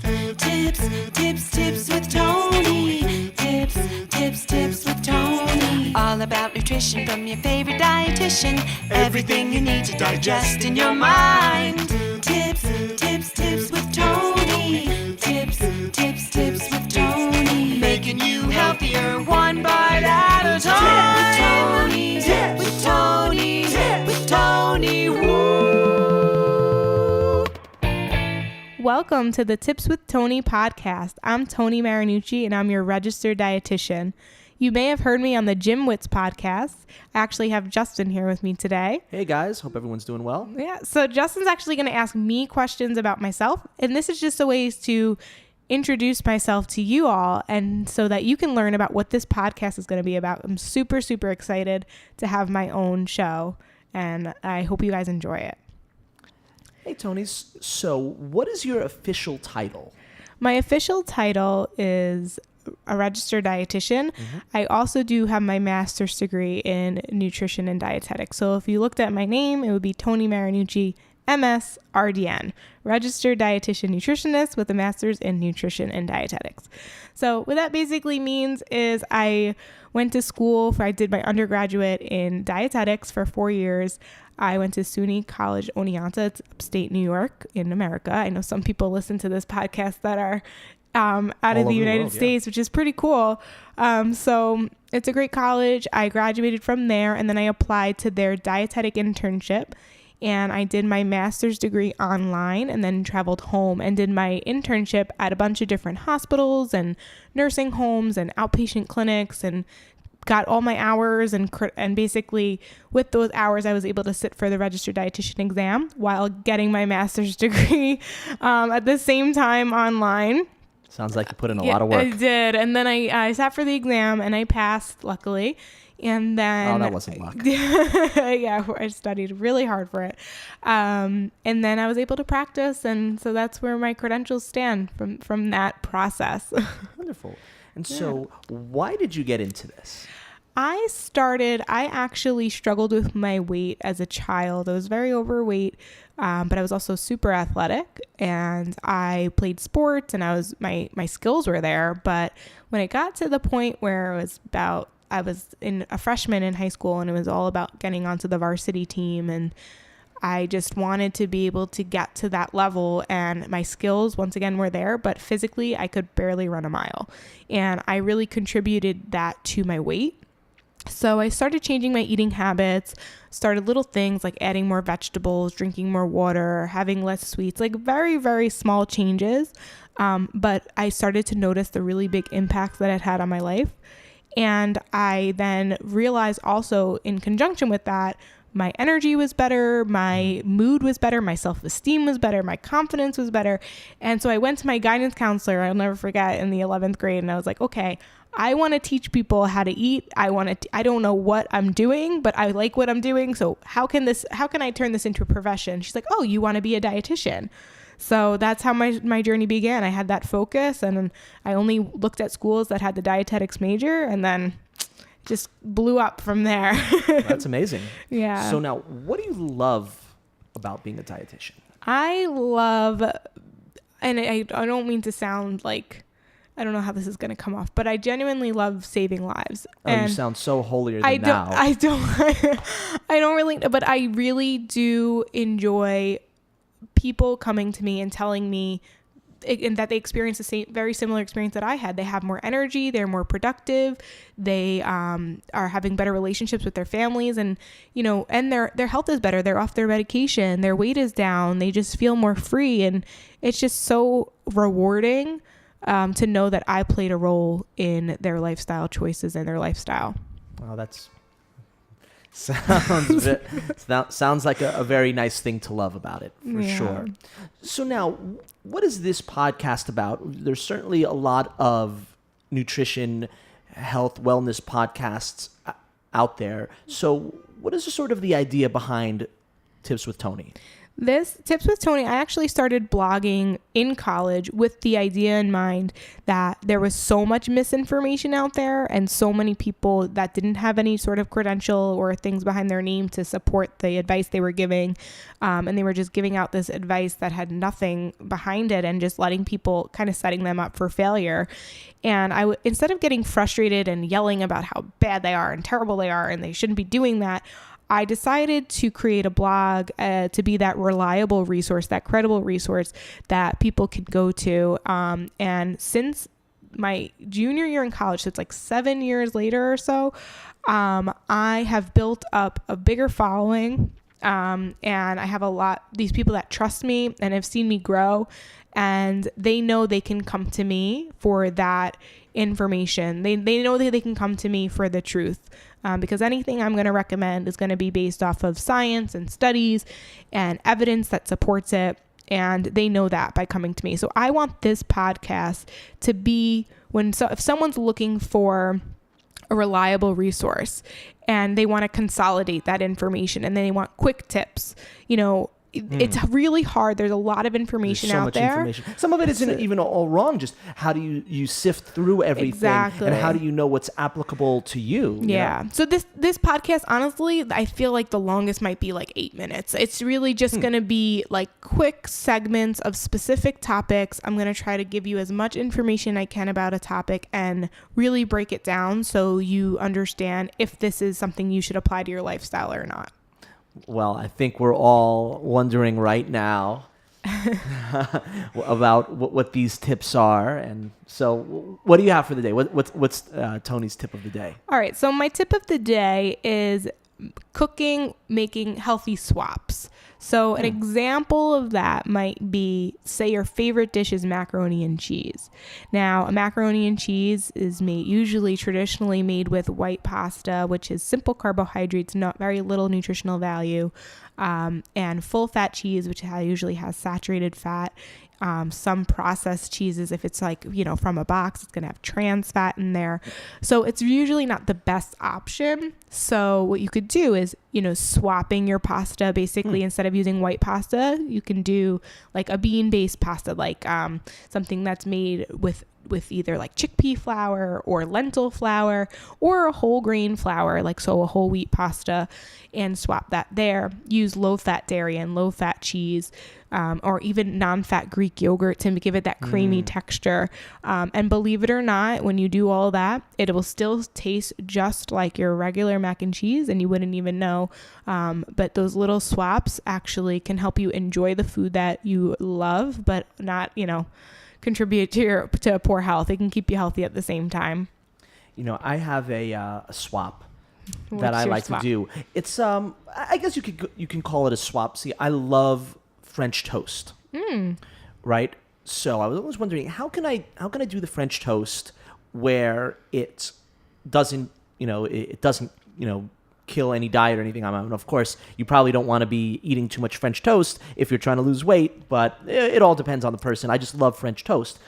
Tips with Toni. Tips with Toni. All about nutrition from your favorite dietitian. Everything you need to digest in your mind. Tips with Toni. Tips with Toni. Making you healthier one bite at a time. With Toni. Woo! Welcome to the Tips with Toni podcast. I'm Toni Marinucci and I'm your registered dietitian. You may have heard me on the GymWits Podcast. I actually have Justin here with me today. Hey guys, hope everyone's doing well. Yeah, so Justin's actually going to ask me questions about myself, and this is just a way to introduce myself to you all and so that you can learn about what this podcast is going to be about. I'm super excited to have my own show, and I hope you guys enjoy it. Hey Toni, so what is your official title? My official title is a registered dietitian. Mm-hmm. I also do have my master's degree in nutrition and dietetics. So if you looked at my name, it would be Toni Marinucci, MS, RDN, registered dietitian nutritionist with a master's in nutrition and dietetics. So what that basically means is I went to school I did my undergraduate in dietetics for 4 years. I went to SUNY College Oneonta. It's upstate New York in America. I know some people listen to this podcast that are out of the United States, which is pretty cool. So it's a great college. I graduated from there, and then I applied to their dietetic internship, and I did my master's degree online and then traveled home and did my internship at a bunch of different hospitals and nursing homes and outpatient clinics and got all my hours and basically with those hours I was able to sit for the registered dietitian exam while getting my master's degree at the same time online. Sounds like you put in a lot of work. I did. And then I sat for the exam and I passed, luckily. And then... Oh, that wasn't luck. Yeah, I studied really hard for it. And then I was able to practice. And so that's where my credentials stand from that process. Wonderful. And so why did you get into this? I actually struggled with my weight as a child. I was very overweight, but I was also super athletic, and I played sports, and my skills were there. But when it got to the point where I was a freshman in high school, and it was all about getting onto the varsity team, and I just wanted to be able to get to that level, and my skills once again were there, but physically I could barely run a mile, and I really contributed that to my weight. So I started changing my eating habits, started little things like adding more vegetables, drinking more water, having less sweets, like very, very small changes. But I started to notice the really big impacts that it had on my life. And I then realized also in conjunction with that, my energy was better, my mood was better, my self-esteem was better, my confidence was better. And so I went to my guidance counselor, I'll never forget, in the 11th grade, and I was like, okay, I want to teach people how to eat. I don't know what I'm doing, but I like what I'm doing. So how can I turn this into a profession? She's like, oh, you want to be a dietitian. So that's how my journey began. I had that focus, and I only looked at schools that had the dietetics major, and then just blew up from there. That's amazing. Yeah. So now, what do you love about being a dietitian? I love, and I don't mean to sound like, I don't know how this is going to come off, but I genuinely love saving lives. Oh, and you sound so holier than thou. I don't really, but I really do enjoy people coming to me and telling me and that they experience the same, very similar experience that I had. They have more energy, they're more productive, they are having better relationships with their families, and and their health is better. They're off their medication, their weight is down, they just feel more free, and it's just so rewarding to know that I played a role in their lifestyle choices and their lifestyle. Wow, that sounds like a very nice thing to love about it, for sure. So now, what is this podcast about? There's certainly a lot of nutrition, health, wellness podcasts out there. So what is sort of the idea behind Tips with Toni? This Tips with Toni, I actually started blogging in college with the idea in mind that there was so much misinformation out there and so many people that didn't have any sort of credential or things behind their name to support the advice they were giving. And they were just giving out this advice that had nothing behind it and just letting people, kind of setting them up for failure. And instead of getting frustrated and yelling about how bad they are and terrible they are and they shouldn't be doing that, I decided to create a blog to be that reliable resource, that credible resource that people can go to. And since my junior year in college, so it's like 7 years later or so, I have built up a bigger following. And I have these people that trust me and have seen me grow, and they know they can come to me for that information. They know that they can come to me for the truth. Because anything I'm going to recommend is going to be based off of science and studies and evidence that supports it. And they know that by coming to me. So I want this podcast to be if someone's looking for a reliable resource and they want to consolidate that information and they want quick tips, it's really hard. There's a lot of information out there. Information. Some of it isn't even all wrong. Just how do you sift through everything? Exactly. And how do you know what's applicable to you? Yeah. So this podcast, honestly, I feel like the longest might be like 8 minutes. It's really just going to be like quick segments of specific topics. I'm going to try to give you as much information I can about a topic and really break it down so you understand if this is something you should apply to your lifestyle or not. Well, I think we're all wondering right now about what these tips are. And so what do you have for the day? What's Toni's tip of the day? All right. So my tip of the day is making healthy swaps. So an example of that might be, say your favorite dish is macaroni and cheese. Now, a macaroni and cheese is traditionally made with white pasta, which is simple carbohydrates, not very little nutritional value, and full fat cheese, which usually has saturated fat. Some processed cheeses, if it's from a box, it's going to have trans fat in there. So it's usually not the best option. So what you could do is, swapping your pasta. Basically, instead of using white pasta, you can do like a bean-based pasta, like something that's made with either like chickpea flour or lentil flour or a whole grain flour, a whole wheat pasta, and swap that there. Use low-fat dairy and low-fat cheese, or even non-fat Greek yogurt to give it that creamy texture. And believe it or not, when you do all that, it will still taste just like your regular mac and cheese, and you wouldn't even know. But those little swaps actually can help you enjoy the food that you love, but not, contribute to poor health. It can keep you healthy at the same time. I have a swap that I like to do. It's I guess you can call it a swap. See, I love French toast. Right? So I was always wondering, how can I do the French toast where it doesn't kill any diet or anything. Of course, you probably don't want to be eating too much French toast if you're trying to lose weight, but it all depends on the person. I just love French toast.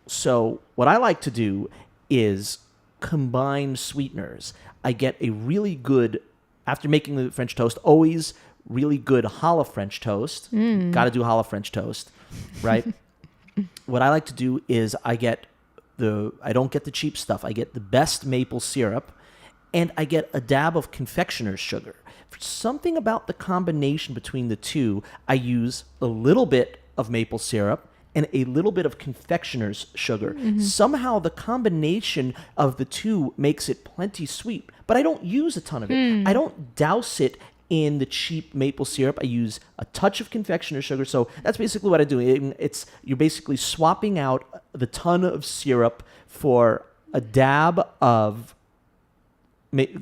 So what I like to do is combine sweeteners. I get a really good, after making the French toast, always really good challah French toast. Got to do challah French toast, right? What I like to do is I don't get the cheap stuff. I get the best maple syrup, and I get a dab of confectioner's sugar. For something about the combination between the two, I use a little bit of maple syrup and a little bit of confectioner's sugar. Somehow the combination of the two makes it plenty sweet, but I don't use a ton of it. I don't douse it in the cheap maple syrup. I use a touch of confectioner's sugar. So that's basically what I do. You're basically swapping out the ton of syrup for a dab of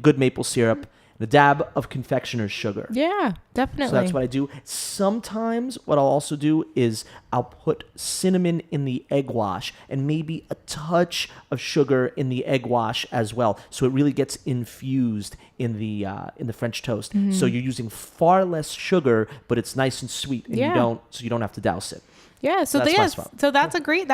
good maple syrup and a dab of confectioner's sugar. Yeah, definitely. So that's what I do. Sometimes what I'll also do is I'll put cinnamon in the egg wash and maybe a touch of sugar in the egg wash as well. So it really gets infused in the French toast. So you're using far less sugar, but it's nice and sweet, and you don't have to douse it. Yeah, so that's my swap. so that's a great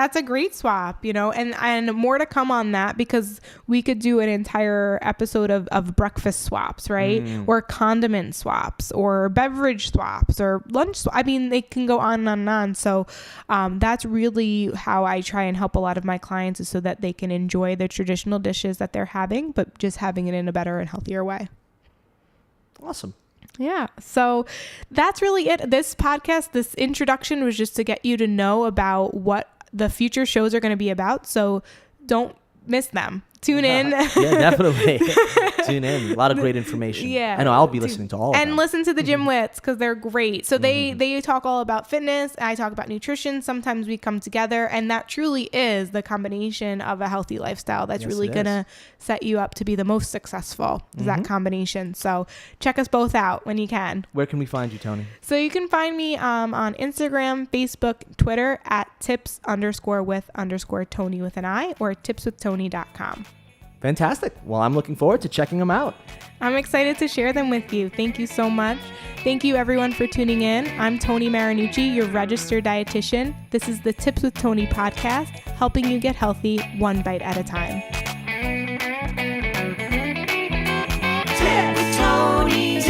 swap, and more to come on that, because we could do an entire episode of breakfast swaps, right? Or condiment swaps, or beverage swaps, or lunch I mean, they can go on and on. So that's really how I try and help a lot of my clients, is so that they can enjoy the traditional dishes that they're having, but just having it in a better and healthier way. Awesome. Yeah. So that's really it. This podcast, this introduction was just to get you to know about what the future shows are going to be about. So don't miss them. Tune in. Yeah, definitely. Tune in. A lot of great information. Yeah. I know I'll be listening to all of them. And listen to the GymWits, because they're great. So they talk all about fitness. I talk about nutrition. Sometimes we come together, and that truly is the combination of a healthy lifestyle that's really going to set you up to be the most successful, is that combination. So check us both out when you can. Where can we find you, Toni? So you can find me on Instagram, Facebook, Twitter at tips_with_Toni with an I, or tipswithtoni.com. Fantastic. Well, I'm looking forward to checking them out. I'm excited to share them with you. Thank you so much. Thank you, everyone, for tuning in. I'm Toni Marinucci, your registered dietitian. This is the Tips with Toni podcast, helping you get healthy one bite at a time. Tips with Toni.